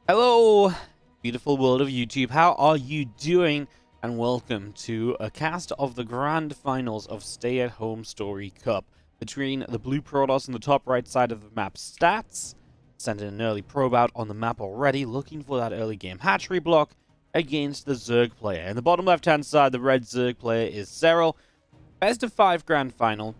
Hello, beautiful world of YouTube. How are you doing? And welcome to a cast of the grand finals of Stay-at-Home Story Cup between the Blue Protoss on the top right side of the map Stats, sending an early probe out on the map already, looking for that early game hatchery block against the Zerg player. In the bottom left-hand side, the red Zerg player is Serral. Best of 5 grand final.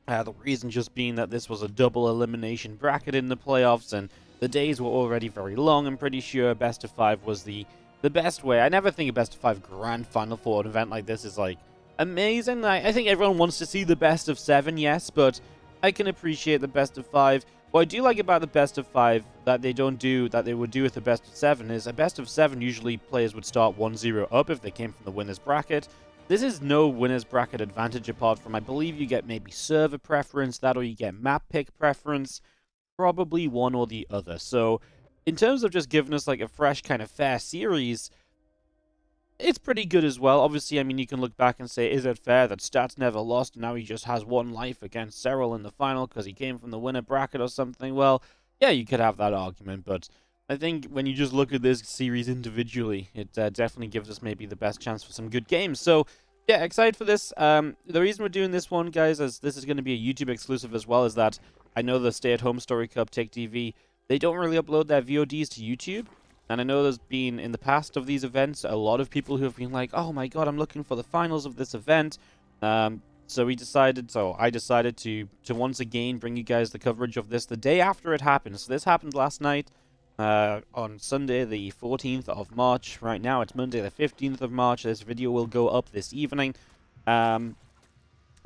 The reason just being that this was a double elimination bracket in the playoffs, and the days were already very long. I'm pretty sure best of 5 was the best way. I never think a best of 5 grand final for an event like this is like amazing. I think everyone wants to see the best of 7, yes, but I can appreciate the best of 5. What I do like about the best of 5 that they don't do, that they would do with the best of 7, is a best of 7 usually players would start 1-0 up if they came from the winner's bracket. This is no winner's bracket advantage apart from, I believe you get maybe server preference, that or you get map pick preference, probably one or the other. So, in terms of just giving us like a fresh kind of fair series, it's pretty good as well. Obviously, I mean, you can look back and say, is it fair that Stats never lost and now he just has one life against Serral in the final because he came from the winner bracket or something? Well, yeah, you could have that argument, but I think when you just look at this series individually, it definitely gives us maybe the best chance for some good games. So, yeah, excited for this. The reason we're doing this one, guys, as this is going to be a YouTube exclusive as well, is that I know the Stay-at-Home Story Cup, Take TV, they don't really upload their VODs to YouTube. And I know there's been, in the past of these events, a lot of people who have been like, oh my god, I'm looking for the finals of this event. So I decided to once again bring you guys the coverage of this the day after it happened. So this happened last night. On Sunday, the 14th of March. Right now, it's Monday, the 15th of March. This video will go up this evening.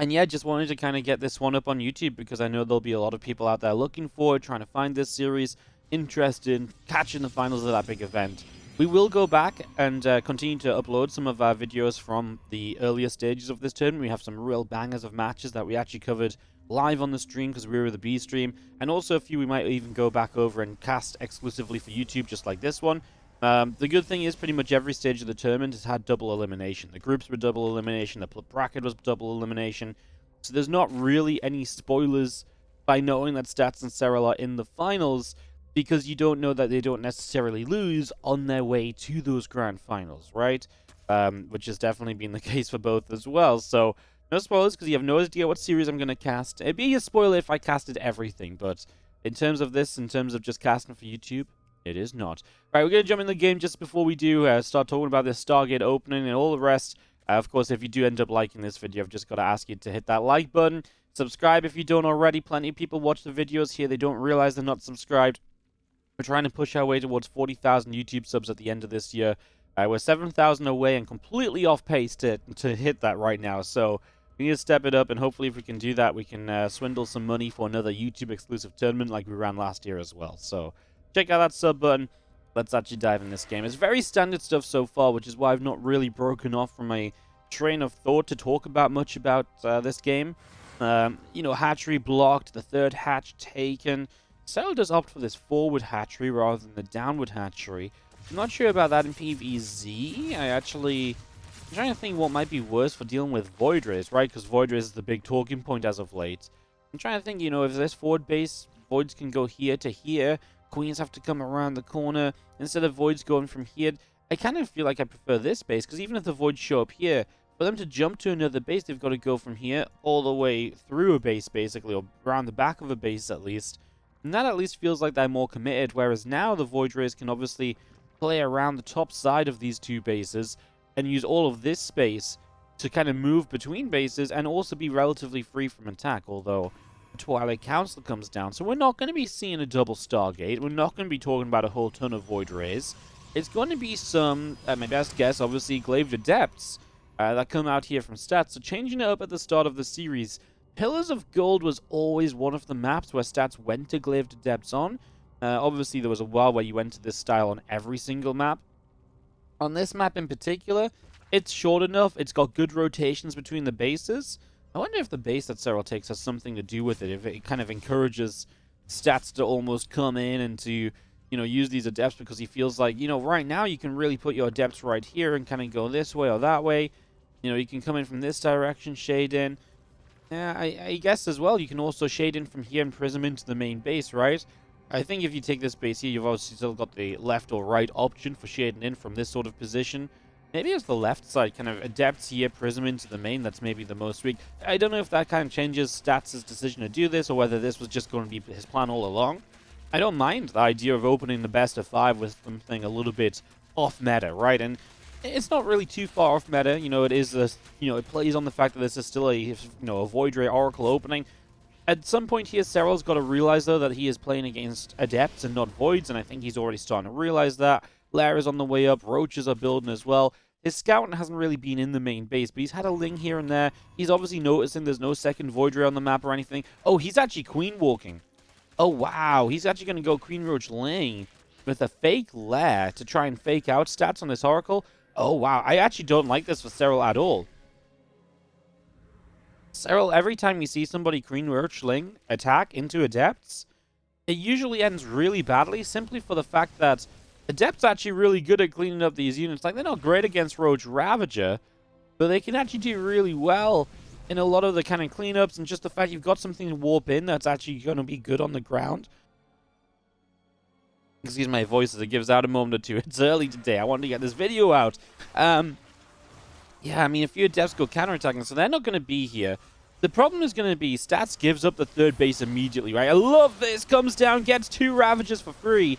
And yeah, just wanted to kind of get this one up on YouTube because I know there'll be a lot of people out there looking for it, trying to find this series, interested in catching the finals of that big event. We will go back and continue to upload some of our videos from the earlier stages of this tournament. We have some real bangers of matches that we actually covered live on the stream because we were the B stream, and also a few we might even go back over and cast exclusively for YouTube, just like this one. The good thing is pretty much every stage of the tournament has had double elimination. The groups were double elimination, the bracket was double elimination, so there's not really any spoilers by knowing that Stats and Serral are in the finals, because you don't know that they don't necessarily lose on their way to those grand finals, right? Which has definitely been the case for both as well. So, no spoilers, because you have no idea what series I'm going to cast. It'd be a spoiler if I casted everything, but in terms of this, in terms of just casting for YouTube, it is not. Right, we're going to jump in the game just before we do start talking about this Stargate opening and all the rest. Of course, if you do end up liking this video, I've just got to ask you to hit that like button. Subscribe if you don't already. Plenty of people watch the videos here. They don't realize they're not subscribed. We're trying to push our way towards 40,000 YouTube subs at the end of this year. We're 7,000 away and completely off pace to hit that right now. So we need to step it up, and hopefully if we can do that, we can swindle some money for another YouTube exclusive tournament like we ran last year as well. So check out that sub button. Let's actually dive in this game. It's very standard stuff so far, which is why I've not really broken off from a train of thought to talk about much about this game. You know, hatchery blocked, the third hatch taken. Serral does opt for this forward hatchery rather than the downward hatchery. I'm not sure about that in PvZ. I'm trying to think what might be worse for dealing with Void Rays, right? Because Void Rays is the big talking point as of late. I'm trying to think, you know, if this forward base, Voids can go here to here. Queens have to come around the corner. Instead of Voids going from here, I kind of feel like I prefer this base. Because even if the Voids show up here, for them to jump to another base, they've got to go from here all the way through a base, basically. Or around the back of a base, at least. And that at least feels like they're more committed, whereas now the Void Rays can obviously play around the top side of these two bases and use all of this space to kind of move between bases and also be relatively free from attack, although Twilight Council comes down. So we're not going to be seeing a double Stargate. We're not going to be talking about a whole ton of Void Rays. It's going to be some, my best guess, obviously, Glaive Adepts that come out here from Stats. So changing it up at the start of the series. Pillars of Gold was always one of the maps where Stats went to Glaive Adepts on. Obviously, there was a while where you went to this style on every single map. On this map in particular, it's short enough. It's got good rotations between the bases. I wonder if the base that Serral takes has something to do with it. If it kind of encourages Stats to almost come in and to, you know, use these Adepts because he feels like, you know, right now you can really put your Adepts right here and kind of go this way or that way. You know, you can come in from this direction, shade in. Yeah, I guess as well, you can also shade in from here and prism into the main base, right? I think if you take this base here, you've obviously still got the left or right option for shading in from this sort of position. Maybe it's the left side, kind of Adepts here, Prism into the main, that's maybe the most weak. I don't know if that kind of changes Stats' decision to do this, or whether this was just going to be his plan all along. I don't mind the idea of opening the best of 5 with something a little bit off meta, right? And it's not really too far off meta, it is a, it plays on the fact that this is still a, a Void Ray Oracle opening. At some point here, Serral's got to realize, though, that he is playing against Adepts and not Voids, and I think he's already starting to realize that. Lair is on the way up, Roaches are building as well. His scouting hasn't really been in the main base, but he's had a Ling here and there. He's obviously noticing there's no second Void Ray on the map or anything. Oh, he's actually Queen walking. Oh, wow. He's actually going to go Queen Roach Ling with a fake Lair to try and fake out Stats on this Oracle. Oh, wow. I actually don't like this for Serral at all. Serral, every time you see somebody Queen Roach Ling attack into Adepts, it usually ends really badly, simply for the fact that Adepts are actually really good at cleaning up these units. Like, they're not great against Roach Ravager, but they can actually do really well in a lot of the kind of cleanups, and just the fact you've got something to warp in that's actually going to be good on the ground. Excuse my voice as it gives out a moment or two. It's early today. I wanted to get this video out. Yeah, I mean, a few Adepts go counterattacking, so they're not going to be here. The problem is going to be Stats gives up the third base immediately, right? I love this. Comes down, gets 2 Ravagers for free.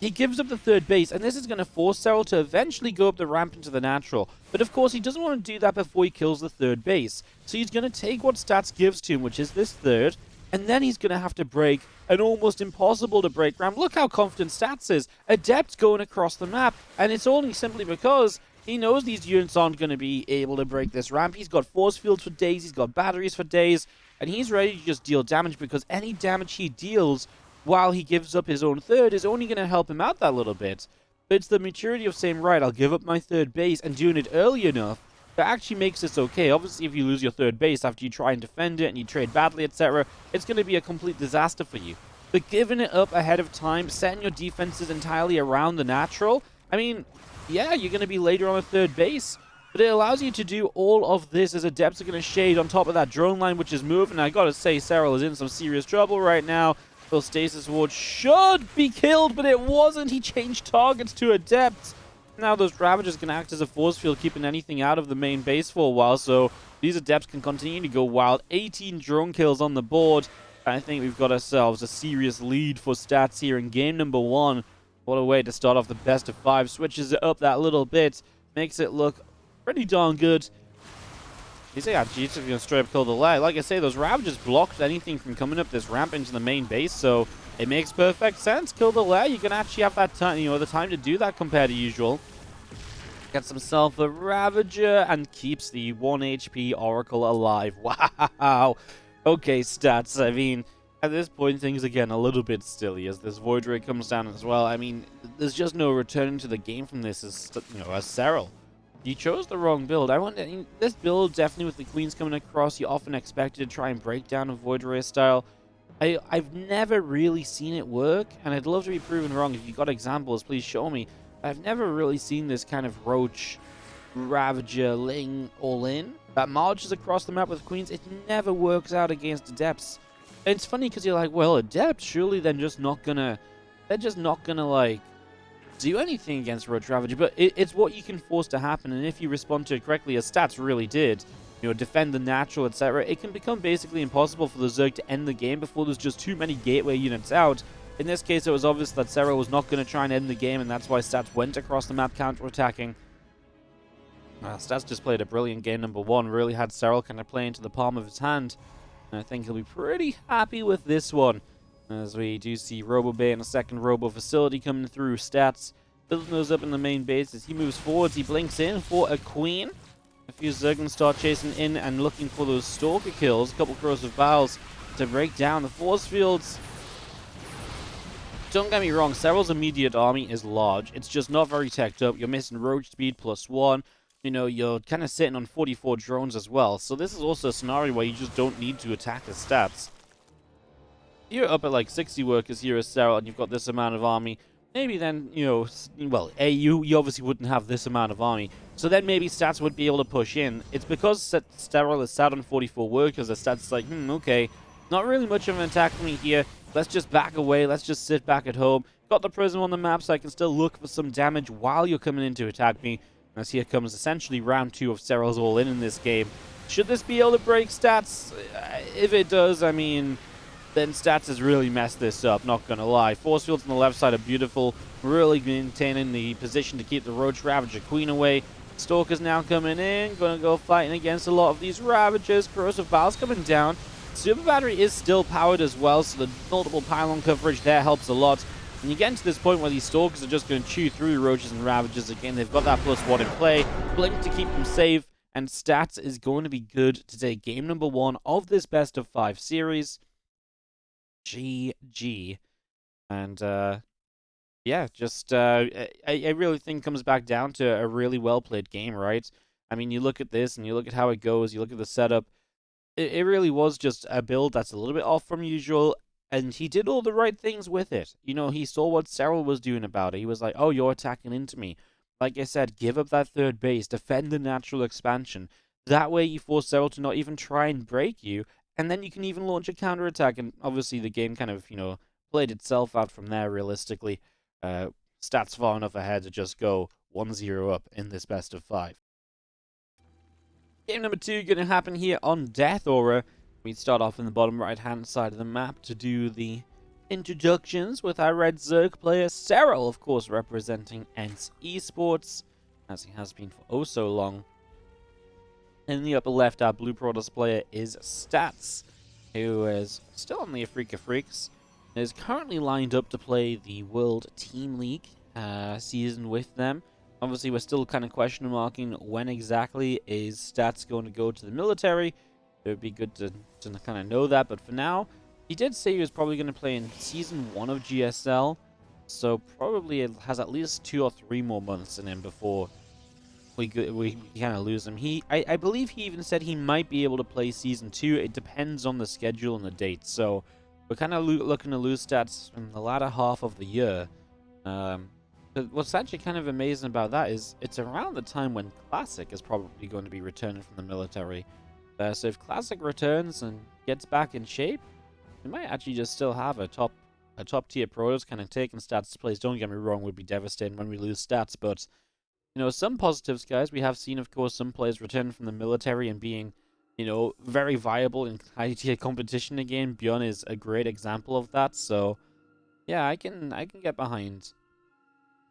He gives up the third base, and this is going to force Serral to eventually go up the ramp into the natural. But of course, he doesn't want to do that before he kills the third base. So he's going to take what Stats gives to him, which is this third, and then he's going to have to break an almost impossible to break ramp. Look how confident Stats is. Adept going across the map, and it's only simply because he knows these units aren't going to be able to break this ramp. He's got force fields for days, he's got batteries for days, and he's ready to just deal damage, because any damage he deals while he gives up his own third is only going to help him out that little bit. But it's the maturity of saying, right, I'll give up my third base, and doing it early enough that actually makes this okay. Obviously, if you lose your third base after you try and defend it and you trade badly, etc., it's going to be a complete disaster for you. But giving it up ahead of time, setting your defenses entirely around the natural, I mean, yeah, you're going to be later on a third base, but it allows you to do all of this as Adepts are going to shade on top of that drone line, which is moving. I gotta say, Serral is in some serious trouble right now. Well, Stasis Ward should be killed, but it wasn't. He changed targets to Adepts. Now those Ravagers can act as a force field, keeping anything out of the main base for a while, so these Adepts can continue to go wild. 18 drone kills on the board. I think we've got ourselves a serious lead for Stats here in game number 1. What a way to start off the best of 5. Switches it up that little bit. Makes it look pretty darn good. He's like, yeah, geez, if you're going to straight up kill the lag. Like I say, those Ravagers blocked anything from coming up this ramp into the main base, so it makes perfect sense. Kill the lag. You can actually have that time, the time to do that compared to usual. Gets himself a Ravager and keeps the 1 HP Oracle alive. Wow. Okay, Stats. I mean, at this point, things are getting a little bit silly as this Void Ray comes down as well. I mean, there's just no return to the game from this as Serral. You chose the wrong build. This build, definitely with the Queens coming across, you often expected to try and break down a Void Ray style. I've never really seen it work, and I'd love to be proven wrong. If you've got examples, please show me. I've never really seen this kind of Roach, Ravager, Ling all-in that marches across the map with Queens. It never works out against Adepts. And it's funny because you're like, well, Adepts, surely they're just not gonna, like, do anything against Roach Ravager, but it's what you can force to happen, and if you respond to it correctly, as Stats really did, defend the natural, etc., it can become basically impossible for the Zerg to end the game before there's just too many gateway units out. In this case, it was obvious that Serral was not going to try and end the game, and that's why Stats went across the map counterattacking. Stats just played a brilliant game number 1, really had Serral kind of play into the palm of his hand, and I think he'll be pretty happy with this one. As we do see Robo Bay and a second Robo Facility coming through. Stats building those up in the main base. As he moves forwards, he blinks in for a Queen. A few Zerglings start chasing in and looking for those Stalker kills. A couple Corrosive Bowels to break down the force fields. Don't get me wrong, Serral's immediate army is large. It's just not very teched up. You're missing Roach Speed +1. You're kind of sitting on 44 drones as well. So this is also a scenario where you just don't need to attack his stats. You're up at like 60 workers here as Serral, and you've got this amount of army. Maybe then, you obviously wouldn't have this amount of army. So then maybe Stats would be able to push in. It's because Serral is sat on 44 workers that Stats is like, okay, not really much of an attack for me here. Let's just back away. Let's just sit back at home. Got the prism on the map so I can still look for some damage while you're coming in to attack me. As here comes essentially round 2 of Serral's all-in in this game. Should this be able to break Stats? If it does, I mean, then Stats has really messed this up, not gonna lie. Force fields on the left side are beautiful. Really maintaining the position to keep the Roach Ravager Queen away. Stalker's now coming in. Gonna go fighting against a lot of these Ravagers. Corrosive Vial's coming down. Super Battery is still powered as well, so the multiple pylon coverage there helps a lot. And you get into this point where these Stalkers are just going to chew through the Roaches and Ravagers again. They've got that +1 in play. Blink to keep them safe. And Stats is going to be good to take game number 1 of this best of 5 series. GG. And, yeah, just, I really think it comes back down to a really well-played game, right? I mean, you look at this and you look at how it goes, you look at the setup. It really was just a build that's a little bit off from usual, and he did all the right things with it. You know, he saw what Serral was doing about it. He was like, oh, you're attacking into me. Like I said, give up that third base, defend the natural expansion. That way you force Serral to not even try and break you, and then you can even launch a counterattack, and obviously the game kind of, you know, played itself out from there realistically. Stats far enough ahead to just go 1-0 up in this best of 5. Game number 2 going to happen here on Death Aura. We start off in the bottom right-hand side of the map to do the introductions with our Red Zerg player, Serral, of course, representing ENCE Esports, as he has been for oh so long. In the upper left, our Blue Protoss player is Stats, who is still on the Afrika Freaks, is currently lined up to play the World Team League season with them. Obviously, we're still kind of question marking when exactly is Stats going to go to the military. It would be good to kind of know that, but for now, he did say he was probably going to play in Season 1 of GSL, so probably it has at least 2 or 3 more months in him before we kind of lose him. I believe he even said he might be able to play Season 2. It depends on the schedule and the date, so we're kind of looking to lose Stats in the latter half of the year. But what's actually kind of amazing about that is it's around the time when Classic is probably going to be returning from the military. So if Classic returns and gets back in shape, we might actually just still have a top tier Protoss kind of taking Stats' place. Don't get me wrong, would be devastating when we lose Stats, but you know, some positives, guys. We have seen, of course, some players returning from the military and being, you know, very viable in high tier competition again. Bjorn is a great example of that. So yeah, I can get behind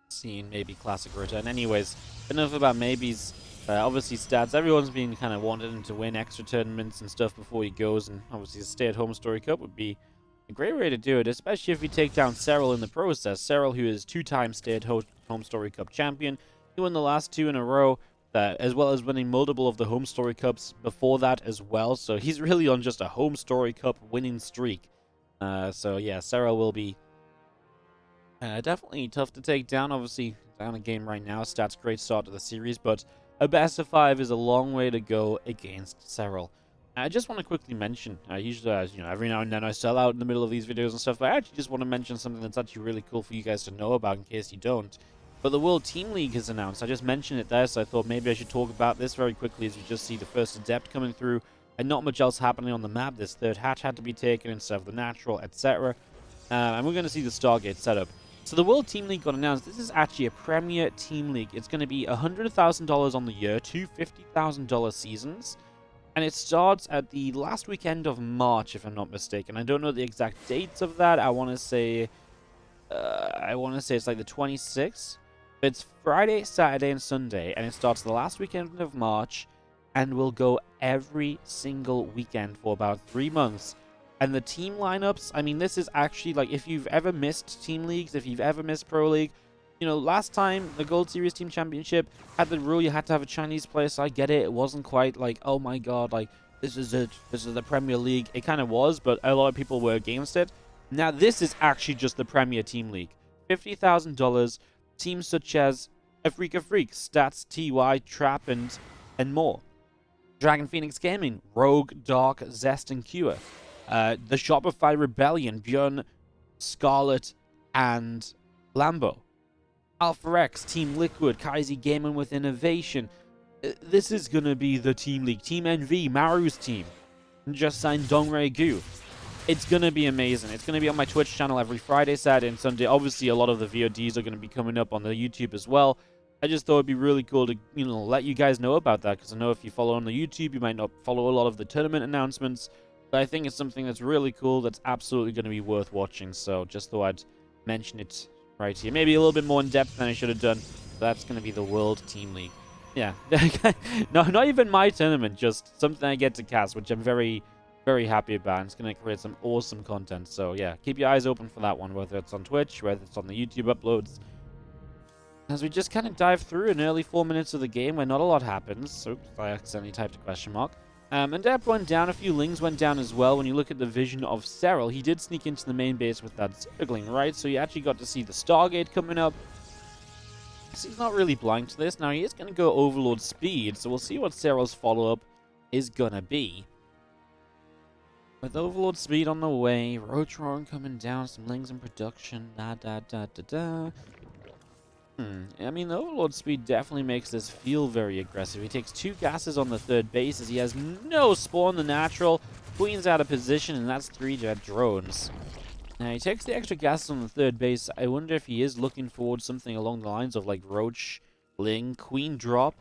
seeing maybe Classic return. Anyways, enough about maybes. Obviously, Stats, everyone's been kind of wanting him to win extra tournaments and stuff before he goes, and obviously the stay-at-home story cup would be a great way to do it, especially if we take down Serral in the process. Serral, who is 2-time stay-at-home story cup champion, he won the last 2 in a row, as well as winning multiple of the home story cups before that as well, so he's really on just a home story cup winning streak. So yeah, Serral will be definitely tough to take down. Obviously, down a game right now. Stats great start to the series, but a best of 5 is a long way to go against Serral. I just want to quickly mention, usually, you know, every now and then I sell out in the middle of these videos and stuff, but I actually just want to mention something that's actually really cool for you guys to know about in case you don't. But the World Team League is announced. I just mentioned it there, so I thought maybe I should talk about this very quickly as you just see the first Adept coming through and not much else happening on the map. This third hatch had to be taken instead of the natural, etc. And we're going to see the Stargate setup. So the World Team League got announced. This is actually a Premier Team League. It's going to be $100,000 on the year, 2 $50,000 seasons. And it starts at the last weekend of March, if I'm not mistaken. I don't know the exact dates of that. I want to say it's like the 26th. But it's Friday, Saturday, and Sunday. And it starts the last weekend of March and will go every single weekend for about 3 months. And the team lineups, I mean, this is actually, like, if you've ever missed team leagues, if you've ever missed Pro League, you know, last time the Gold Series Team Championship had the rule you had to have a Chinese player, so I get it. It wasn't quite like, oh my god, like, this is it. This is the Premier League. It kind of was, but a lot of people were against it. Now, this is actually just the Premier Team League. $50,000, teams such as Afrika Freaks, Stats, TY, Trap, and more. Dragon Phoenix Gaming, Rogue, Dark, Zest, and Cure. The Shopify Rebellion, Bjorn, Scarlet, and Lambo. Alpha X, Team Liquid, Kaiser Gaming with Innovation. This is gonna be the Team League. Team NV, Maru's team. Just signed Dongray Gu. It's going to be amazing. It's going to be on my Twitch channel every Friday, Saturday, and Sunday. Obviously, a lot of the VODs are going to be coming up on the YouTube as well. I just thought it'd be really cool to, let you guys know about that, because I know if you follow on the YouTube, you might not follow a lot of the tournament announcements, but I think it's something that's really cool, that's absolutely going to be worth watching, so just thought I'd mention it right here. Maybe a little bit more in depth than I should have done, but that's going to be the World Team League. Yeah, no, not even my tournament, just something I get to cast, which I'm very, very happy about. It's going to create some awesome content, so yeah, keep your eyes open for that one, whether it's on Twitch, whether it's on the YouTube uploads. As we just kind of dive through an early 4 minutes of the game where not a lot happens. Oops, I accidentally typed a question mark. And Dep went down, a few Lings went down as well. When you look at the vision of Serral, he did sneak into the main base with that Zergling, right? So you actually got to see the Stargate coming up. So he's not really blind to this. Now he is going to go Overlord speed, so we'll see what Serral's follow-up is going to be. With Overlord speed on the way, Roach Roaring coming down, some Lings in production, da-da-da-da-da. I mean, the Overlord speed definitely makes this feel very aggressive. He takes 2 gases on the third base as he has no spawn the natural. Queen's out of position, and that's 3 jet drones. Now, he takes the extra gases on the third base. I wonder if he is looking forward to something along the lines of, like, Roach, Ling, Queen drop.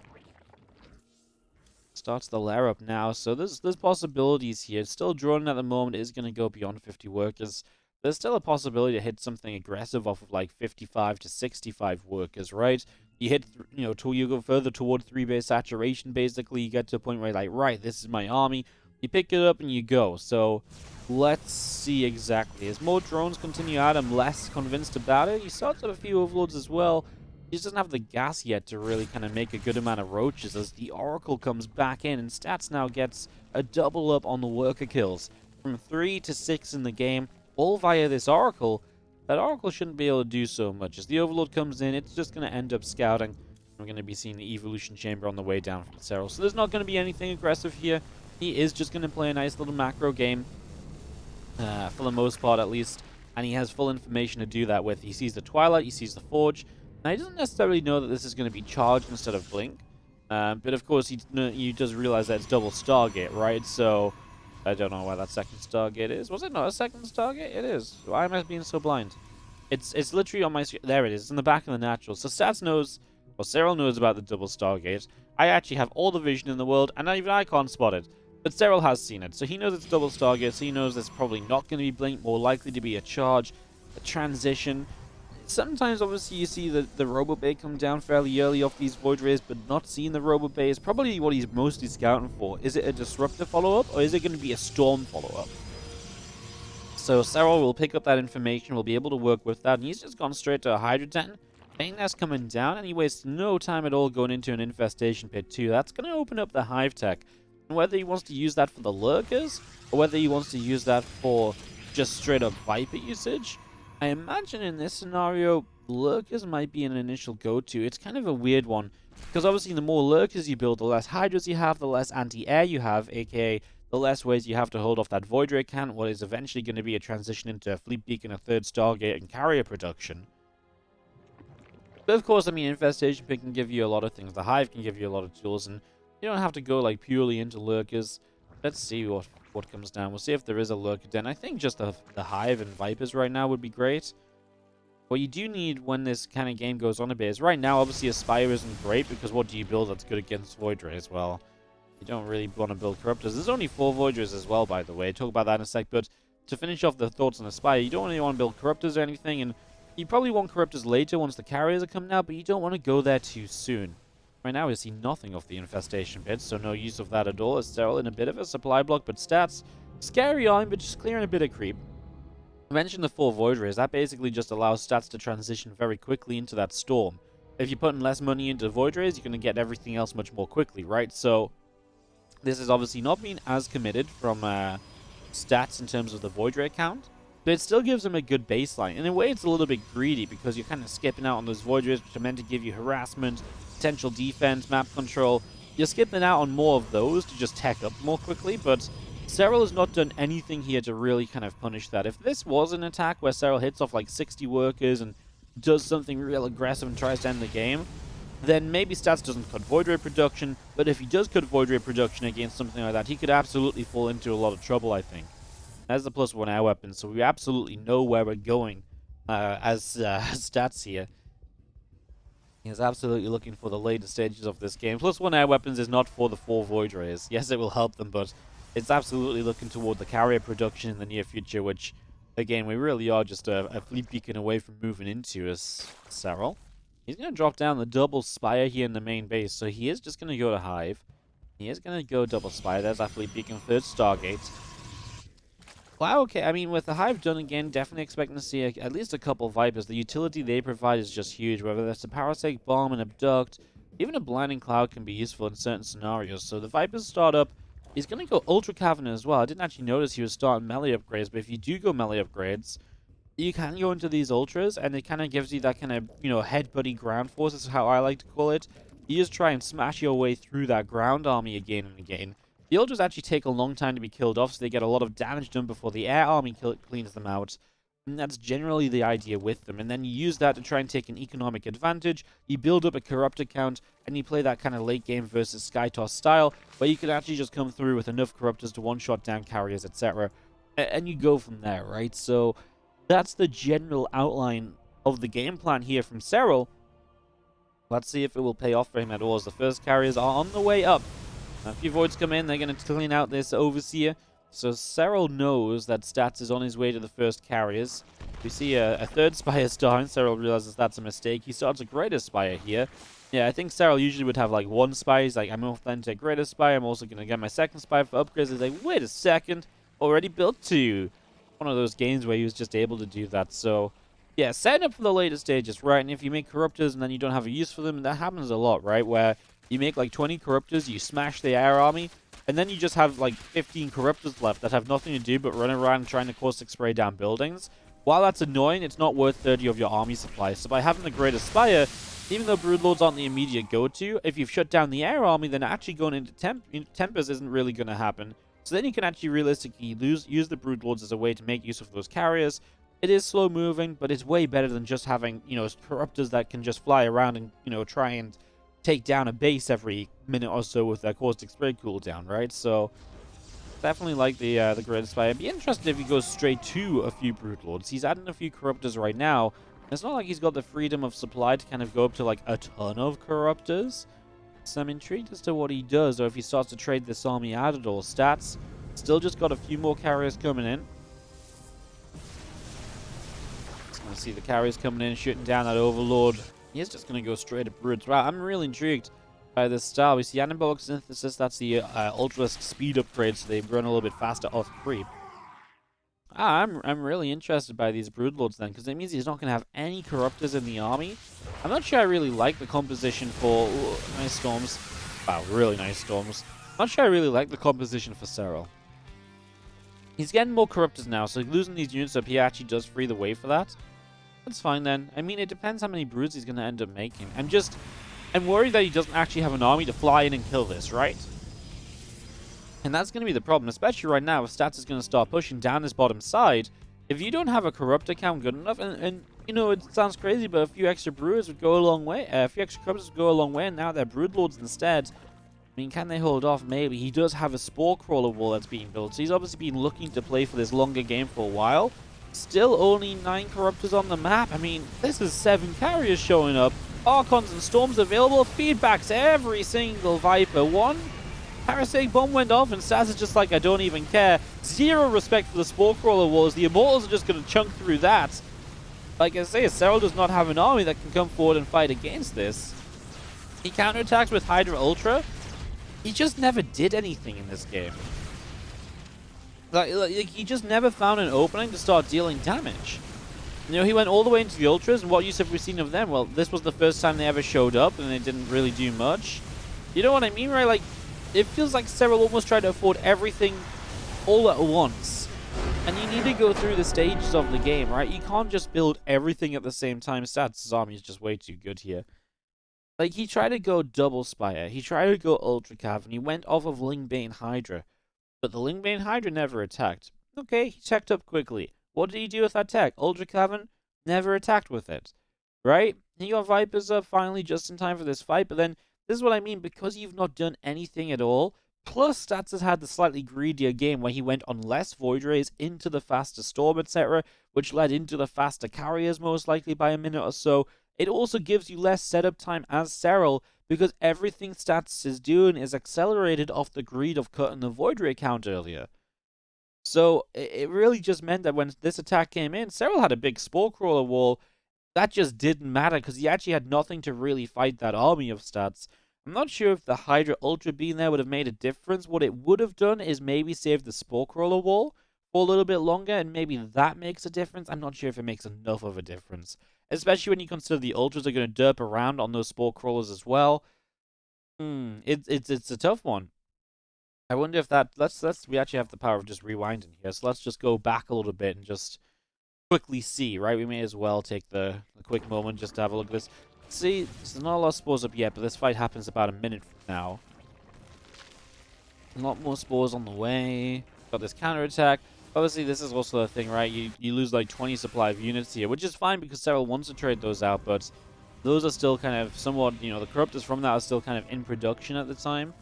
Starts the lair up now, so there's possibilities here. It's still droning at the moment. It is going to go beyond 50 workers. There's still a possibility to hit something aggressive off of like 55 to 65 workers, right? You hit, you go further toward 3-base saturation, basically. You get to a point where you're like, right, this is my army. You pick it up and you go. So let's see exactly. As more drones continue out, I'm less convinced about it. He starts up a few overlords as well. He just doesn't have the gas yet to really kind of make a good amount of roaches as the Oracle comes back in, and Stats now gets a double up on the worker kills. From 3 to 6 in the game, all via this Oracle. That Oracle shouldn't be able to do so much. As the Overlord comes in, it's just going to end up scouting. We're going to be seeing the Evolution Chamber on the way down from Serral. So there's not going to be anything aggressive here. He is just going to play a nice little macro game. For the most part, at least. And he has full information to do that with. He sees the Twilight, he sees the Forge. Now, he doesn't necessarily know that this is going to be charged instead of Blink. But of course, he does realize that it's double Stargate, right? So I don't know why that second Stargate is. Was it not a second Stargate? It is. Why am I being so blind? It's literally on my screen. There it is. It's in the back of the natural. So Stats knows, or Serral knows about the double Stargate. I actually have all the vision in the world, and not even I can't spot it. But Serral has seen it. So he knows it's double Stargate, so he knows it's probably not going to be Blink, more likely to be a charge, a transition. Sometimes, obviously, you see the Robo Bay come down fairly early off these Void Rays, but not seeing the Robo Bay is probably what he's mostly scouting for. Is it a Disruptor follow-up, or is it going to be a Storm follow-up? So Serral will pick up that information, will be able to work with that, and he's just gone straight to a Hydra Den. Bang, that's coming down, and he wastes no time at all going into an Infestation Pit too. That's going to open up the Hive Tech. And whether he wants to use that for the Lurkers, or whether he wants to use that for just straight-up Viper usage, I imagine in this scenario, Lurkers might be an initial go-to. It's kind of a weird one, because obviously the more Lurkers you build, the less Hydras you have, the less anti-air you have, aka the less ways you have to hold off that Void Ray count, what is eventually going to be a transition into a Fleet Beacon, a third Stargate, and carrier production. But of course, I mean, Infestation Pit can give you a lot of things. The Hive can give you a lot of tools, and you don't have to go like purely into Lurkers. Let's see what comes down. We'll see if there is a Lurker Den. I think just the Hive and Vipers right now would be great. What you do need when this kind of game goes on a bit is right now, obviously, Aspire isn't great, because what do you build that's good against Void Rays? Well, you don't really want to build Corruptors. There's only 4 Void Rays as well, by the way. Talk about that in a sec, but to finish off the thoughts on Aspire, you don't really want to build Corruptors or anything, and you probably want Corruptors later once the carriers are coming out, but you don't want to go there too soon. Right now, we see nothing of the Infestation Pit, so no use of that at all. It's Serral in a bit of a supply block, but Stats, scary on, but just clearing a bit of creep. I mentioned the 4 Void Rays. That basically just allows Stats to transition very quickly into that Storm. If you're putting less money into Void Rays, you're going to get everything else much more quickly, right? So this is obviously not being as committed from Stats in terms of the Void Ray count, but it still gives them a good baseline. In a way, it's a little bit greedy, because you're kind of skipping out on those Void Rays, which are meant to give you harassment, potential defense, map control. You're skipping out on more of those to just tech up more quickly, but Serral has not done anything here to really kind of punish that. If this was an attack where Serral hits off like 60 workers and does something real aggressive and tries to end the game, then maybe Stats doesn't cut Void Ray production, but if he does cut Void Ray production against something like that, he could absolutely fall into a lot of trouble, I think. There's the +1 air weapon, so we absolutely know where we're going as stats here. He's absolutely looking for the later stages of this game. +1 air weapons is not for the 4 Void Rays. Yes, it will help them, but it's absolutely looking toward the carrier production in the near future, which, again, we really are just a fleet beacon away from moving into as Serral. He's going to drop down the double Spire here in the main base, so he is just going to go to Hive. He is going to go double Spire. There's our fleet beacon, 3rd Stargate. Wow, okay, I mean, with the Hive done again, definitely expecting to see at least a couple Vipers. The utility they provide is just huge, whether that's a Parasite Bomb, an Abduct, even a Blinding Cloud can be useful in certain scenarios. So the Vipers start up. He's going to go Ultra Cavern as well. I didn't actually notice he was starting melee upgrades, but if you do go melee upgrades, you can go into these Ultras, and it kind of gives you that kind of, headbutty ground force, is how I like to call it. You just try and smash your way through that ground army again and again. The Ultras actually take a long time to be killed off, so they get a lot of damage done before the air army cleans them out. And that's generally the idea with them. And then you use that to try and take an economic advantage. You build up a Corruptor count, and you play that kind of late game versus Skytoss style, where you can actually just come through with enough Corruptors to one-shot down carriers, etc. And you go from there, right? So that's the general outline of the game plan here from Serral. Let's see if it will pay off for him at all, as the first carriers are on the way up. A few Voids come in, they're going to clean out this Overseer. So Serral knows that Stats is on his way to the first carriers. We see a 3rd Spire starting. Serral realizes that's a mistake. He starts a Greater Spire here. Yeah, I think Serral usually would have like 1 Spire. He's like, I'm authentic Greater Spire. I'm also going to get my 2nd Spire for upgrades. He's like, wait a second. Already built 2. One of those games where he was just able to do that. So, yeah, setting up for the later stages, right? And if you make Corruptors and then you don't have a use for them, that happens a lot, right? Where you make like 20 Corruptors, you smash the air army, and then you just have like 15 Corruptors left that have nothing to do but run around trying to caustic spray down buildings. While that's annoying, it's not worth 30 of your army supply. So by having the Greater Spire, even though Broodlords aren't the immediate go-to, if you've shut down the air army, then actually going into Tempers isn't really going to happen. So then you can actually realistically use the Broodlords as a way to make use of those carriers. It is slow moving, but it's way better than just having, Corruptors that can just fly around and, try and take down a base every minute or so with their caustic spray cooldown, right? So definitely like the Greater Spire. I'd be interested if he goes straight to a few Broodlords. He's adding a few Corruptors right now. It's not like he's got the freedom of supply to kind of go up to like a ton of Corruptors. So I'm intrigued as to what he does, or if he starts to trade this army out at all. Stats still just got a few more carriers coming in. Just gonna see the carriers coming in, shooting down that Overlord. He is just going to go straight at Brutes. Wow, I'm really intrigued by this style. We see Anabolic Synthesis. That's the Ultralisk speed upgrade, so they run a little bit faster off creep. I'm really interested by these Broodlords then, because it means he's not going to have any Corruptors in the army. I'm not sure I really like the composition for... Ooh, nice Storms. Wow, really nice Storms. I'm not sure I really like the composition for Serral. He's getting more Corruptors now, so losing these units up here actually does free the way for that. That's fine then. I mean, it depends how many Broods he's going to end up making. I'm worried that he doesn't actually have an army to fly in and kill this, right? And that's going to be the problem, especially right now if Stats is going to start pushing down this bottom side. If you don't have a Corruptor count good enough, and it sounds crazy, but a few extra Brewers would go a long way. A few extra Corruptors would go a long way, and now they're Broodlords instead. I mean, can they hold off? Maybe. He does have a Spore Crawler wall that's being built, so he's obviously been looking to play for this longer game for a while. Still only 9 Corruptors on the map. I mean, this is 7 carriers showing up. Archons and Storms available. Feedbacks every single Viper. 1 Parasitic Bomb went off, and Stas is just like, I don't even care. 0 respect for the Spore Crawler walls. The Immortals are just going to chunk through that. Like I say, Serral does not have an army that can come forward and fight against this. He counterattacks with Hydra Ultra. He just never did anything in this game. Like, he just never found an opening to start dealing damage. He went all the way into the Ultras, and what use have we seen of them? Well, this was the first time they ever showed up, and they didn't really do much. You know what I mean, right? Like, it feels like Serral almost tried to afford everything all at once. And you need to go through the stages of the game, right? You can't just build everything at the same time. Stats' army is just way too good here. Like, he tried to go double Spire. He tried to go Ultra Cav, and he went off of Lingbane Hydra. But the Lingbane Hydra never attacked. Okay, he checked up quickly. What did he do with that tech? Ultra Cavern never attacked with it. Right? He got Vipers up finally just in time for this fight, but then, this is what I mean, because you've not done anything at all, Plus, Stats has had the slightly greedier game where he went on less Void Rays into the faster Storm, etc., which led into the faster carriers most likely by a minute or so. It also gives you less setup time as Serral because everything Stats is doing is accelerated off the greed of cutting the Void Ray count earlier. So it really just meant that when this attack came in, Serral had a big Spore Crawler wall. That just didn't matter because he actually had nothing to really fight that army of Stats. I'm not sure if the Hydra Ultra being there would have made a difference. What it would have done is maybe save the Spore Crawler wall for a little bit longer, and maybe that makes a difference. I'm not sure if it makes enough of a difference, especially when you consider the Ultras are going to derp around on those Spore Crawlers as well. It's a tough one. I wonder if that we actually have the power of just rewinding here, so let's just go back a little bit and just quickly see, right? We may as well take the quick moment just to have a look at this. See, there's not a lot of spores up yet, but this fight happens about a minute from now. A lot more spores on the way. Got this counterattack. Obviously, this is also the thing, right? You lose like 20 supply of units here, which is fine because Serral wants to trade those out, but those are still kind of somewhat, the corruptors from that are still kind of in production at the time.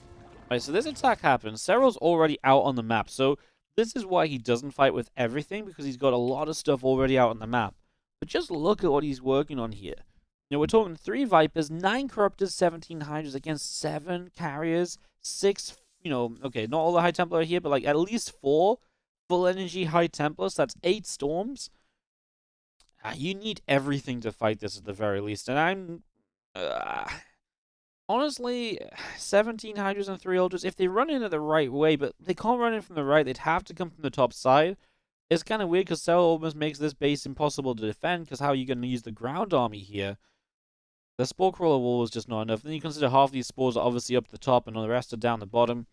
Right, so this attack happens. Serral's already out on the map, so this is why he doesn't fight with everything, because he's got a lot of stuff already out on the map. But just look at what he's working on here. We're talking 3 Vipers, 9 Corruptors, 17 Hydras against 7 Carriers, 6, okay, not all the High Templar are here, but like at least 4 full energy High Templars. That's 8 Storms. You need everything to fight this at the very least, and I'm... honestly, 17 Hydras and 3 Ultras, if they run in it the right way, but they can't run in from the right, they'd have to come from the top side. It's kind of weird because Serral almost makes this base impossible to defend, because how are you going to use the ground army here? The Spore Crawler wall is just not enough. Then you consider half these spores are obviously up the top and all the rest are down the bottom.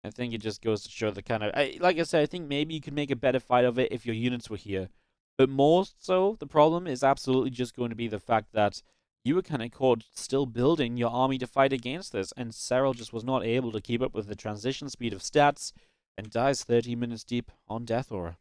I think it just goes to show the kind of... like I said, I think maybe you could make a better fight of it if your units were here. But more so, the problem is absolutely just going to be the fact that you were kind of caught still building your army to fight against this, and Serral just was not able to keep up with the transition speed of Stats and dies 30 minutes deep on Death Aura.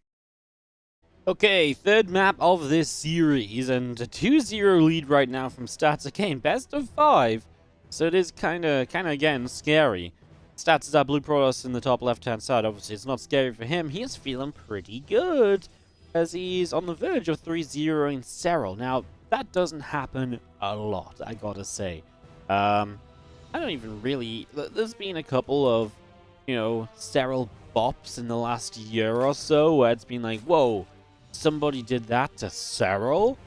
Okay, third map of this series, and a 2-0 lead right now from Stats. Again, best of 5, so it is kind of again scary. Stats is our Blue Protoss in the top left-hand side. Obviously, it's not scary for him. He's feeling pretty good, as he's on the verge of 3-0 in Serral. Now, that doesn't happen a lot, I gotta say. I don't even really... There's been a couple of, Serral bops in the last year or so, where it's been like, whoa, somebody did that to Serral?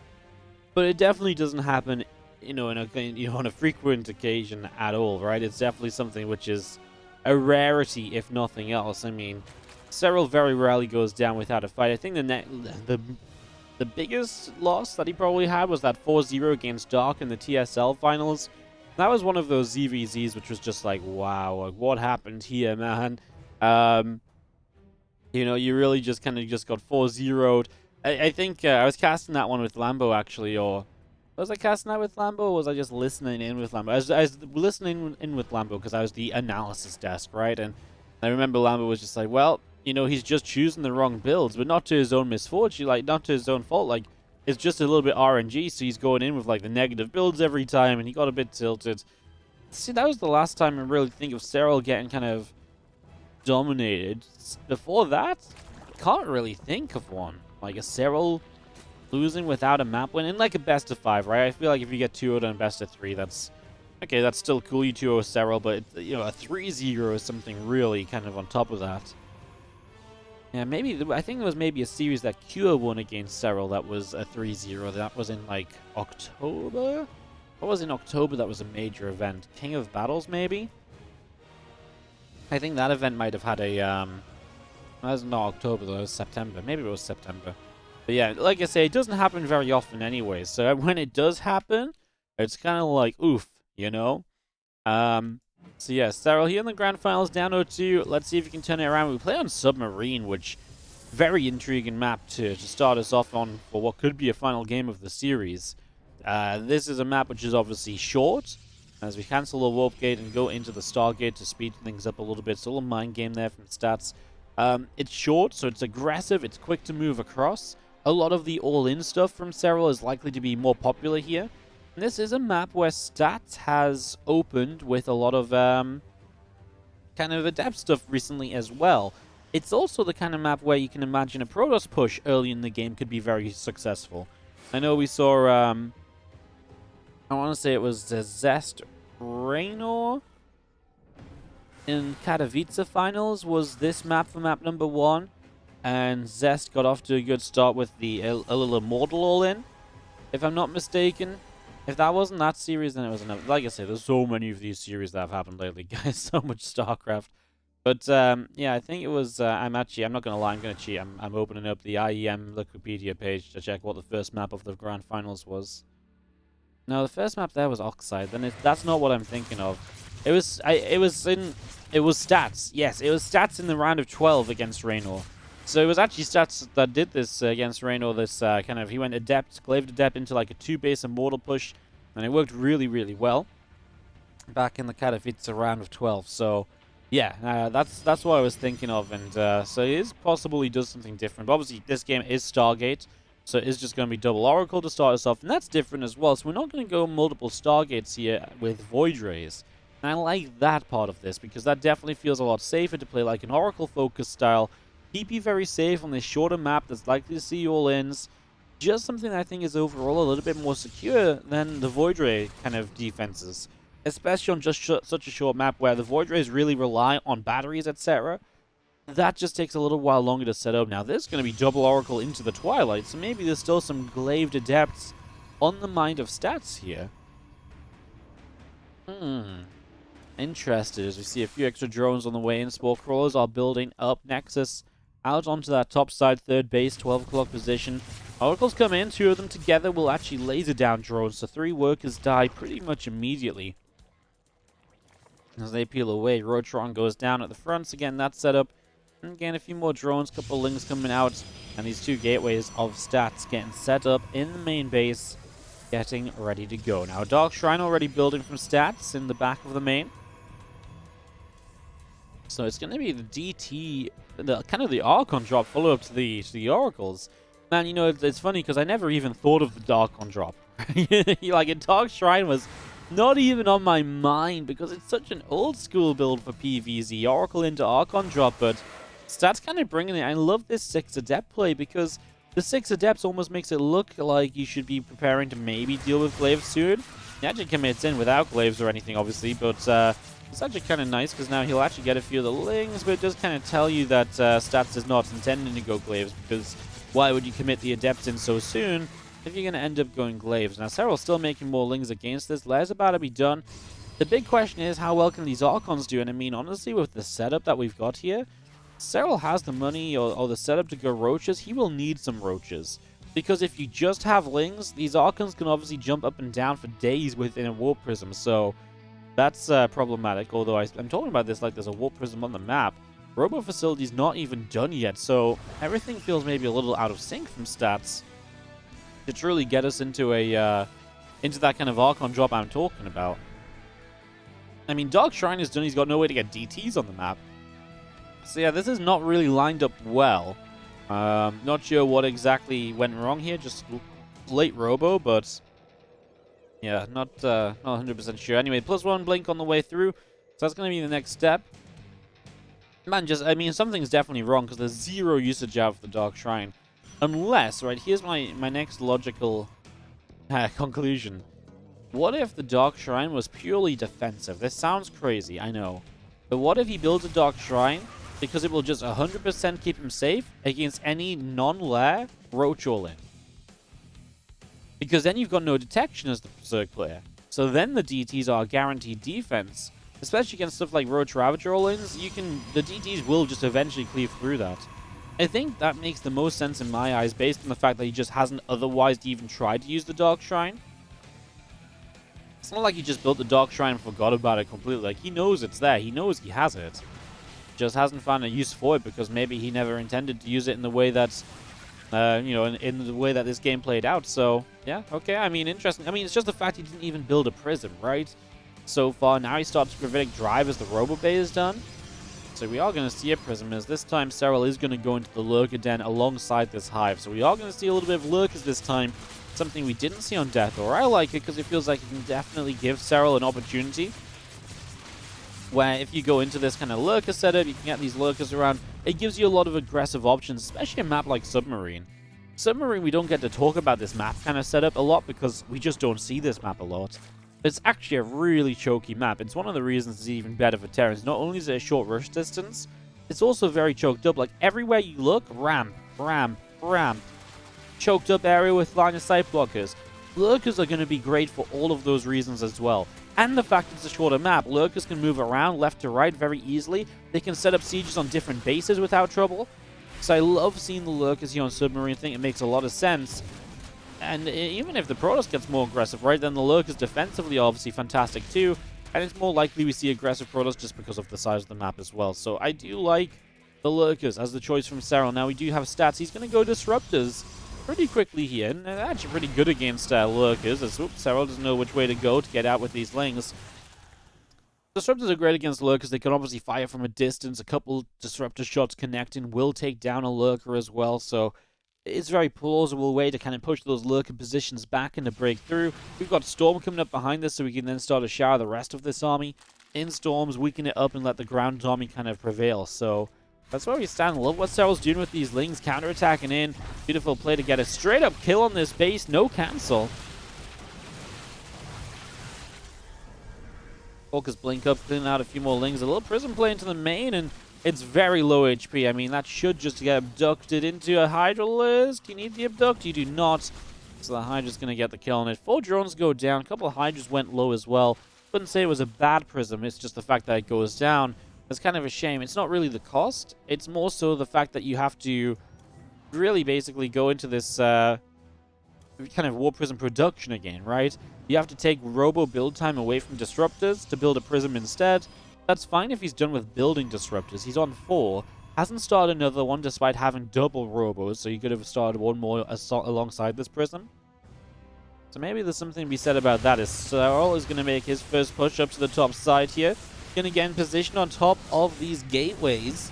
But it definitely doesn't happen, on a frequent occasion at all, right? It's definitely something which is a rarity, if nothing else. I mean, Serral very rarely goes down without a fight. I think the biggest loss that he probably had was that 4-0 against Dark in the TSL finals. That was one of those ZVZs, which was just like, wow, like, what happened here, man? You really just kind of just got 4-0'd. I think I was casting that one with Lambo, actually, or... Was I casting that with Lambo, or was I just listening in with Lambo? I was listening in with Lambo because I was the analysis desk, right? And I remember Lambo was just like, well, he's just choosing the wrong builds, but not to his own misfortune, like, not to his own fault. Like, it's just a little bit RNG, so he's going in with, like, the negative builds every time, and he got a bit tilted. See, that was the last time I really think of Serral getting kind of dominated. Before that, can't really think of one. Like, a Serral losing without a map win in, like, a best of 5, right? I feel like if you get 2-0 and best of 3, that's... Okay, that's still cool, you 2-0 Serral, but, a 3-0 is something really kind of on top of that. Yeah, maybe... I think there was maybe a series that Cure won against Serral that was a 3-0. That was in, like, October? What was in October that was a major event? King of Battles, maybe? I think that event might have had a... That was not October, though. It was September. Maybe it was September. But yeah, like I say, it doesn't happen very often anyway. So when it does happen, it's kind of like, oof, So yeah, Serral here in the Grand Finals, down 0-2. Let's see if we can turn it around. We play on Submarine, which... Very intriguing map to start us off on for what could be a final game of the series. This is a map which is obviously short, as we cancel the Warp Gate and go into the Stargate to speed things up a little bit. It's a little mind game there from Stats. It's short, so it's aggressive, it's quick to move across. A lot of the all-in stuff from Serral is likely to be more popular here. And this is a map where Stats has opened with a lot of kind of adept stuff recently as well. It's also the kind of map where you can imagine a Protoss push early in the game could be very successful. I know we saw, I want to say it was the Zest Raynor in Katowice finals was this map for map number 1. And Zest got off to a good start with the a little Immortal all-in, if I'm not mistaken. If that wasn't that series, then it was another. Like I say, there's so many of these series that have happened lately, guys. So much Starcraft. But, yeah, I think it was, I'm not going to lie, I'm going to cheat. I'm opening up the IEM Wikipedia page to check what the first map of the Grand Finals was. No, the first map there was Oxide. Then that's not what I'm thinking of. It was Stats. Yes, it was Stats in the round of 12 against Raynor. So it was actually Stats that did this against Raynor. This he went Adept, Glaive Adept into like a 2-base Immortal push, and it worked really, really well back in the Katowice round of 12. So yeah, that's what I was thinking of, and so it is possible he does something different. But obviously, this game is Stargate, so it is just going to be double Oracle to start us off, and that's different as well. So we're not going to go multiple Stargates here with Void Rays. And I like that part of this, because that definitely feels a lot safer to play like an Oracle-focused style. Keep you very safe on this shorter map that's likely to see you all-ins. Just something that I think is overall a little bit more secure than the Void Ray kind of defenses. Especially on just such a short map where the Void Rays really rely on batteries, etc. That just takes a little while longer to set up. Now, this is going to be double Oracle into the Twilight, so maybe there's still some Glaved Adepts on the mind of Stats here. Interested as we see a few extra drones on the way in. Spore Crawlers are building up Nexus out onto that top side, third base, 12 o'clock position. Oracles come in, 2 of them together will actually laser down drones, so 3 workers die pretty much immediately. As they peel away, Rotron goes down at the fronts. Again, that's set up. And again, a few more drones, couple links coming out, and these 2 gateways of Stats getting set up in the main base, getting ready to go. Now, Dark Shrine already building from Stats in the back of the main. So it's going to be the DT, kind of the Archon drop follow-up to the Oracles. Man, you know, it's funny because I never even thought of the Archon drop. Like, a Dark Shrine was not even on my mind because it's such an old-school build for PvZ. Oracle into Archon drop, but Stats kind of bringing it. I love this 6 Adept play because the 6 Adepts almost makes it look like you should be preparing to maybe deal with Glaives soon. He actually commits in without Glaives or anything, obviously, but it's actually kind of nice because now he'll actually get a few of the lings, but it does kind of tell you that Stats is not intending to go Glaives, because why would you commit the Adepts in so soon if you're going to end up going Glaives? Now, Serral's still making more lings against this. Lair's about to be done. The big question is, how well can these Archons do? And I mean, honestly, with the setup that we've got here, Serral has the money or the setup to go Roaches. He will need some Roaches. Because if you just have lings, these Archons can obviously jump up and down for days within a Warp Prism, so that's problematic. Although I'm talking about this like there's a Warp Prism on the map. Robo Facility's not even done yet, so everything feels maybe a little out of sync from Stats to truly get us into into that kind of Archon drop I'm talking about. I mean, Dark Shrine is done. He's got no way to get DTs on the map. So yeah, this is not really lined up well. Not sure what exactly went wrong here. Just late Robo, but yeah, not 100% sure. Anyway, +1 blink on the way through. So that's going to be the next step. Man, I mean, something's definitely wrong because there's 0 usage out of the Dark Shrine. Unless, right, here's my next logical conclusion. What if the Dark Shrine was purely defensive? This sounds crazy, I know. But what if he builds a Dark Shrine because it will just 100% keep him safe against any non-lair Roach all-in? Because then you've got no detection as the Berserk player. So then the DTs are guaranteed defense. Especially against stuff like Roach Ravager all-ins, the DTs will just eventually cleave through that. I think that makes the most sense in my eyes based on the fact that he just hasn't otherwise even tried to use the Dark Shrine. It's not like he just built the Dark Shrine and forgot about it completely. Like, he knows it's there. He knows he has it. Just hasn't found a use for it because maybe he never intended to use it in the way that's, you know, in the way that this game played out. So, yeah, okay. I mean, interesting. I mean, it's just the fact he didn't even build a prism, right? So far, now he starts Gravitic Drive as the Robo Bay is done. So we are going to see a prism as this time Serral is going to go into the Lurker Den alongside this Hive. So we are going to see a little bit of Lurkers this time. Something we didn't see on Death, or I like it because it feels like it can definitely give Serral an opportunity where if you go into this kind of lurker setup, you can get these lurkers around. It gives you a lot of aggressive options, especially a map like Submarine. Submarine, we don't get to talk about this map kind of setup a lot because we just don't see this map a lot. It's actually a really choky map. It's one of the reasons it's even better for Terrans. Not only is it a short rush distance, it's also very choked up. Like, everywhere you look, ramp, ramp, ramp. Choked up area with line of sight blockers. Lurkers are going to be great for all of those reasons as well. And the fact it's a shorter map, lurkers can move around left to right very easily. They can set up sieges on different bases without trouble. So I love seeing the lurkers here on Submarine. I think it makes a lot of sense. And even if the Protoss gets more aggressive, right, then the lurkers defensively are obviously fantastic too. And it's more likely we see aggressive Protoss just because of the size of the map as well. So I do like the lurkers as the choice from Serral. Now we do have stats. He's going to go Disruptors pretty quickly here. And they're actually pretty good against lurkers. As Serral doesn't know which way to go to get out with these lings. Disruptors are great against lurkers. They can obviously fire from a distance. A couple disruptor shots connecting will take down a lurker as well. So it's a very plausible way to kind of push those lurker positions back and to break through. We've got Storm coming up behind us, so we can then start to shower the rest of this army in Storms, weaken it up, and let the ground army kind of prevail. So that's where we stand. Love what Serral's doing with these lings, counterattacking in. Beautiful play to get a straight-up kill on this base. No cancel. Focus blink up, cleaning out a few more lings. A little prism play into the main, and it's very low HP. I mean, that should just get abducted into a Hydralisk. Do you need the abduct? You do not. So the Hydra's going to get the kill on it. 4 drones go down. A couple of Hydras went low as well. Wouldn't say it was a bad prism. It's just the fact that it goes down. It's kind of a shame. It's not really the cost. It's more so the fact that you have to really basically go into this kind of War Prism production again, right? You have to take Robo build time away from Disruptors to build a Prism instead. That's fine if he's done with building Disruptors. He's on 4. Hasn't started another one despite having double Robos, so you could have started one more alongside this Prism. So maybe there's something to be said about that. As Serral is going to make his first push up to the top side here. Going to get in position on top of these gateways.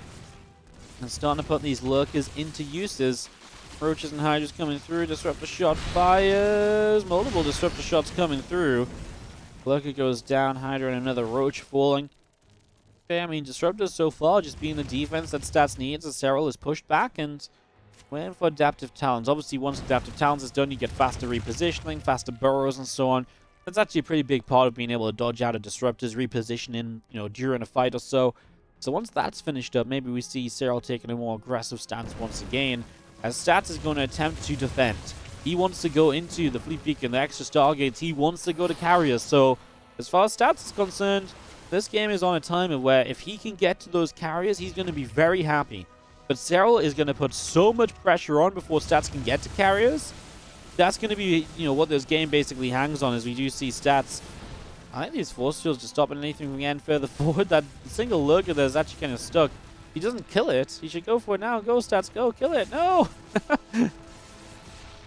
And starting to put these lurkers into uses. Roaches and Hydras coming through. Disruptor shot fires. Multiple Disruptor shots coming through. Lurker goes down. Hydra and another Roach falling. Okay, I mean, Disruptors so far just being the defense that Stats needs as Serral is pushed back and waiting for Adaptive Talons. Obviously, once Adaptive Talons is done, you get faster repositioning, faster burrows, and so on. That's actually a pretty big part of being able to dodge out of Disruptors, repositioning, you know, during a fight or so. So once that's finished up, maybe we see Serral taking a more aggressive stance once again, as Stats is going to attempt to defend. He wants to go into the Fleet Beacon, the extra Stargates. He wants to go to carriers. So as far as Stats is concerned, this game is on a timer where if he can get to those carriers, he's going to be very happy. But Serral is going to put so much pressure on before Stats can get to carriers. That's going to be, you know, what this game basically hangs on, as we do see Stats. I think these force fields just stopping anything from getting further forward. That single lurker there is actually kind of stuck. He doesn't kill it. He should go for it now. Go, Stats, go. Kill it. No!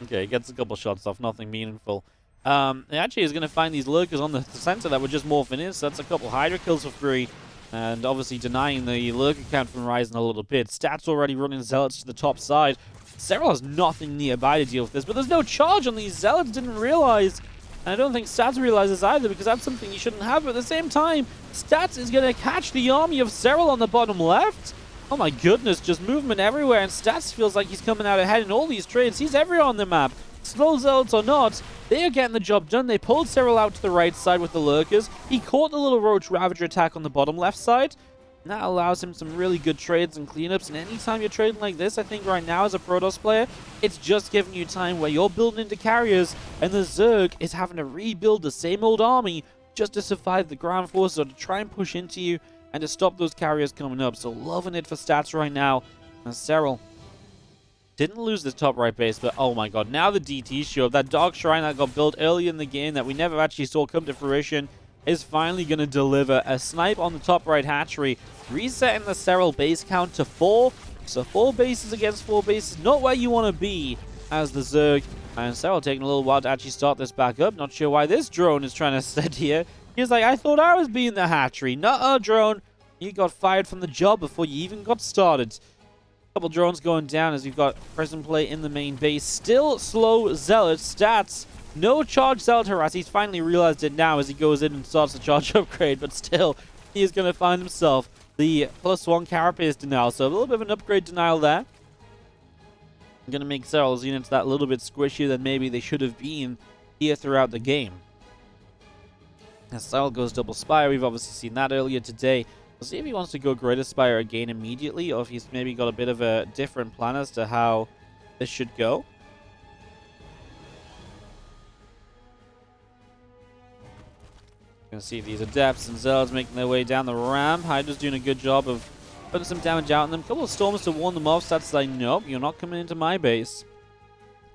Okay, he gets a couple shots off. Nothing meaningful. He actually is going to find these lurkers on the center that were just morphing in. So that's a couple Hydra kills for free. And obviously denying the lurker count from rising a little bit. Stats already running Zealots to the top side. Serral has nothing nearby to deal with this, but there's no charge on these Zealots. Didn't realize. And I don't think Stats realizes either, because that's something you shouldn't have. But at the same time, Stats is going to catch the army of Serral on the bottom left. Oh my goodness, just movement everywhere. And Stats feels like he's coming out ahead in all these trades. He's everywhere on the map. Slow Zealots or not, they are getting the job done. They pulled Serral out to the right side with the lurkers. He caught the little Roach Ravager attack on the bottom left side. And that allows him some really good trades and cleanups. And anytime you're trading like this, I think right now as a Protoss player, it's just giving you time where you're building into carriers and the Zerg is having to rebuild the same old army just to survive the ground forces or to try and push into you and to stop those carriers coming up. So loving it for Stats right now. And Serral didn't lose this top right base, but oh my god, now the DT show up. That Dark Shrine that got built early in the game that we never actually saw come to fruition is finally going to deliver a snipe on the top right hatchery, resetting the Serral base count to 4. So 4 bases against 4 bases, not where you want to be as the Zerg. And Serral taking a little while to actually start this back up. Not sure why this drone is trying to set here. He's like, I thought I was being the hatchery. Nuh-uh, drone. You got fired from the job before you even got started. Couple drones going down as we've got Prism play in the main base. Still slow Zealot. Stats. No charge Zealot harass. He's finally realized it now as he goes in and starts the charge upgrade, but still he is going to find himself the +1 carapace denial. So a little bit of an upgrade denial there. I'm going to make Serral's units that little bit squishier than maybe they should have been here throughout the game. As Serral goes double spire, we've obviously seen that earlier today. We'll see if he wants to go greater spire again immediately, or if he's maybe got a bit of a different plan as to how this should go. Gonna see these adepts and Zealots making their way down the ramp. Hydra's doing a good job of putting some damage out on them. A couple of storms to warn them off. Stats like, nope, you're not coming into my base.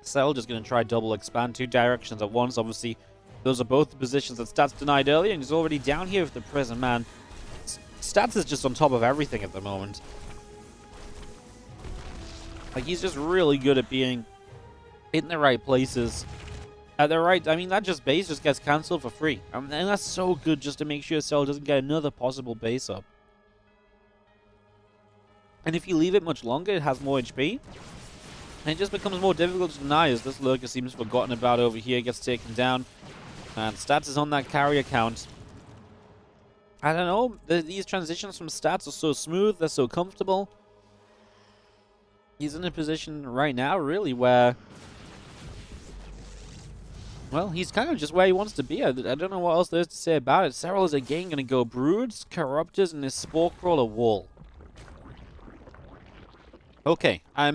Serral just gonna try double expand 2 directions at once. Obviously, those are both the positions that Stats denied earlier, and he's already down here with the prison, man. Stats is just on top of everything at the moment. Like, he's just really good at being in the right places. At the right, I mean, that base just gets cancelled for free. And that's so good just to make sure Serral doesn't get another possible base up. And if you leave it much longer, it has more HP. And it just becomes more difficult to deny as this lurker seems forgotten about over here, gets taken down. And Stats is on that carrier count. I don't know, these transitions from Stats are so smooth, they're so comfortable. He's in a position right now, really, where... well, he's kind of just where he wants to be. I don't know what else there is to say about it. Serral is again going to go Broods, Corruptors, and his Spore Crawler Wall. Okay, I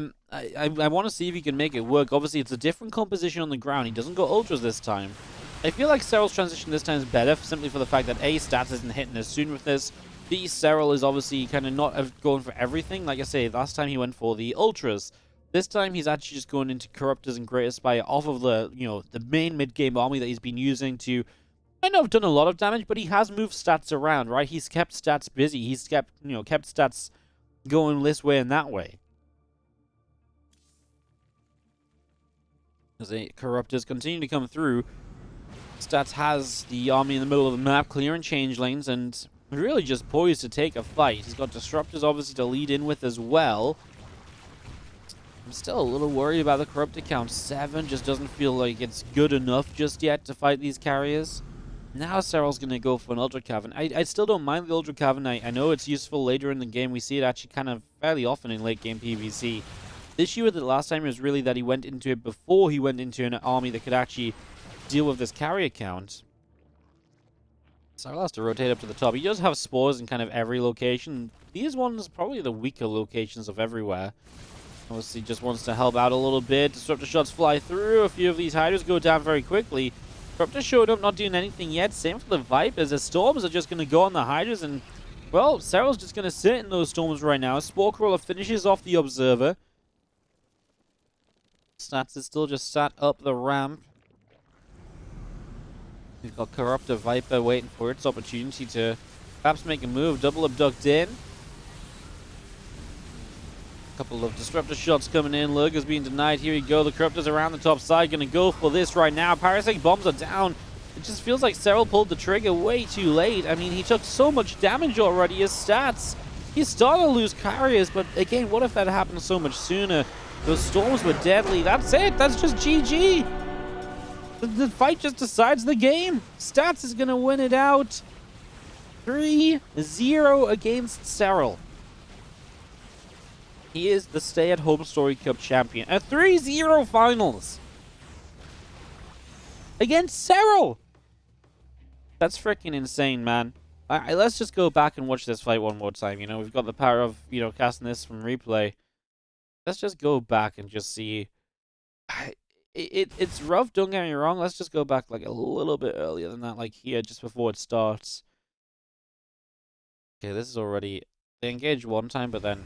want to see if he can make it work. Obviously, it's a different composition on the ground. He doesn't go Ultras this time. I feel like Serral's transition this time is better, simply for the fact that A, Stats isn't hitting as soon with this. B, Serral is obviously kind of not going for everything. Like I say, last time he went for the Ultras. This time, he's actually just going into Corruptors and Greater Spire off of the, the main mid-game army that he's been using to, I know, have done a lot of damage, but he has moved Stats around, right? He's kept Stats busy. He's kept, kept Stats going this way and that way. As the Corruptors continue to come through, Stats has the army in the middle of the map, clearing change lanes, and really just poised to take a fight. He's got Disruptors, obviously, to lead in with as well. I'm still a little worried about the Corruptor count. 7 just doesn't feel like it's good enough just yet to fight these carriers. Now Serral's going to go for an Ultra Cavern. I still don't mind the Ultra Cavern. I know it's useful later in the game. We see it actually kind of fairly often in late game PvC. The issue with it last time was really that he went into it before he went into an army that could actually deal with this carrier count. Serral has to rotate up to the top. He does have spores in kind of every location. These ones are probably the weaker locations of everywhere. Obviously, just wants to help out a little bit. Disruptor shots fly through. A few of these Hydras go down very quickly. Disruptor showed up, not doing anything yet. Same for the Vipers. The Storms are just going to go on the Hydras. And, well, Serral's just going to sit in those Storms right now. Spore Crawler finishes off the Observer. Stats is still just sat up the ramp. We've got Corruptor Viper waiting for its opportunity to perhaps make a move. Double abduct in. Couple of disruptor shots coming in. Lurker's being denied. Here we go. The Corruptors around the top side. Going to go for this right now. Parasite bombs are down. It just feels like Serral pulled the trigger way too late. I mean, he took so much damage already. His Stats. He's starting to lose carriers, but again, what if that happened so much sooner? Those Storms were deadly. That's it. That's just GG. The fight just decides the game. Stats is going to win it out. 3-0 against Serral. He is the HomeStory Cup champion. A 3-0 finals. Against Serral. That's freaking insane, man. Let's just go back and watch this fight one more time. We've got the power of, casting this from replay. Let's just go back and just see. It's rough, don't get me wrong. Let's just go back like a little bit earlier than that, like here, just before it starts. Okay, this is already... They engage one time, but then...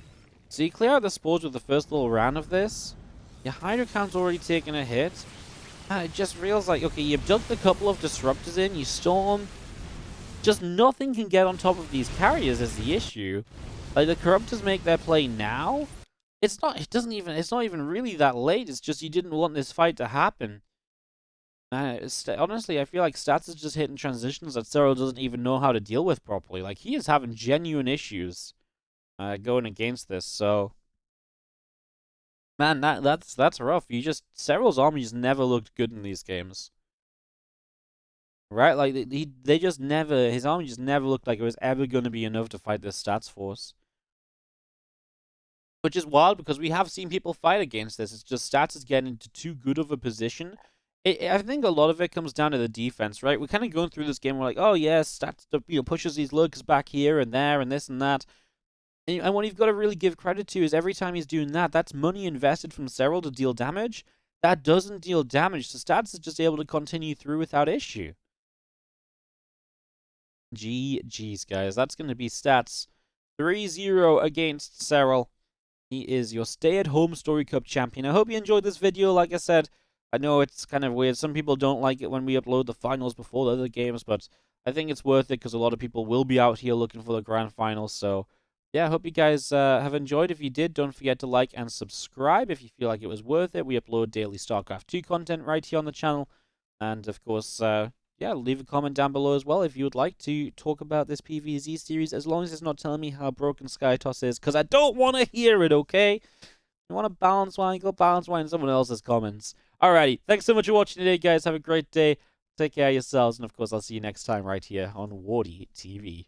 So you clear out the spores with the first little round of this. Your Hydra count's already taken a hit. And it just feels like, okay, you abduct a couple of Disruptors in, you storm. Just nothing can get on top of these carriers is the issue. Like, the Corruptors make their play now. It's not even really that late. It's just you didn't want this fight to happen. Honestly, I feel like Stats is just hitting transitions that Serral doesn't even know how to deal with properly. Like, he is having genuine issues going against this. So, man, that's rough. Serral's army just never looked good in these games. right? Like they just never, his army just never looked like it was ever going to be enough to fight this stats force. Which is wild because we have seen people fight against this. It's just stats is getting into too good of a position. I think a lot of it comes down to the defense, right? We're kind of going through this game. We're like, oh yeah, stats pushes these lurkers back here and there and this and that. And what you've got to really give credit to is every time he's doing that, that's money invested from Serral to deal damage. That doesn't deal damage, so stats is just able to continue through without issue. GG's, guys. That's going to be stats 3-0 against Serral. He is your stay-at-home Story Cup champion. I hope you enjoyed this video. Like I said, I know it's kind of weird. Some people don't like it when we upload the finals before the other games, but I think it's worth it because a lot of people will be out here looking for the grand finals. So, yeah, I hope you guys have enjoyed. If you did, don't forget to like and subscribe if you feel like it was worth it. We upload daily Starcraft 2 content right here on the channel. And, of course, yeah, leave a comment down below as well if you would like to talk about this PvZ series, as long as it's not telling me how broken Skytoss is, because I don't want to hear it, okay? You want to balance one, go balance one in someone else's comments. Alrighty, thanks so much for watching today, guys. Have a great day. Take care of yourselves, and of course, I'll see you next time right here on WardiTV.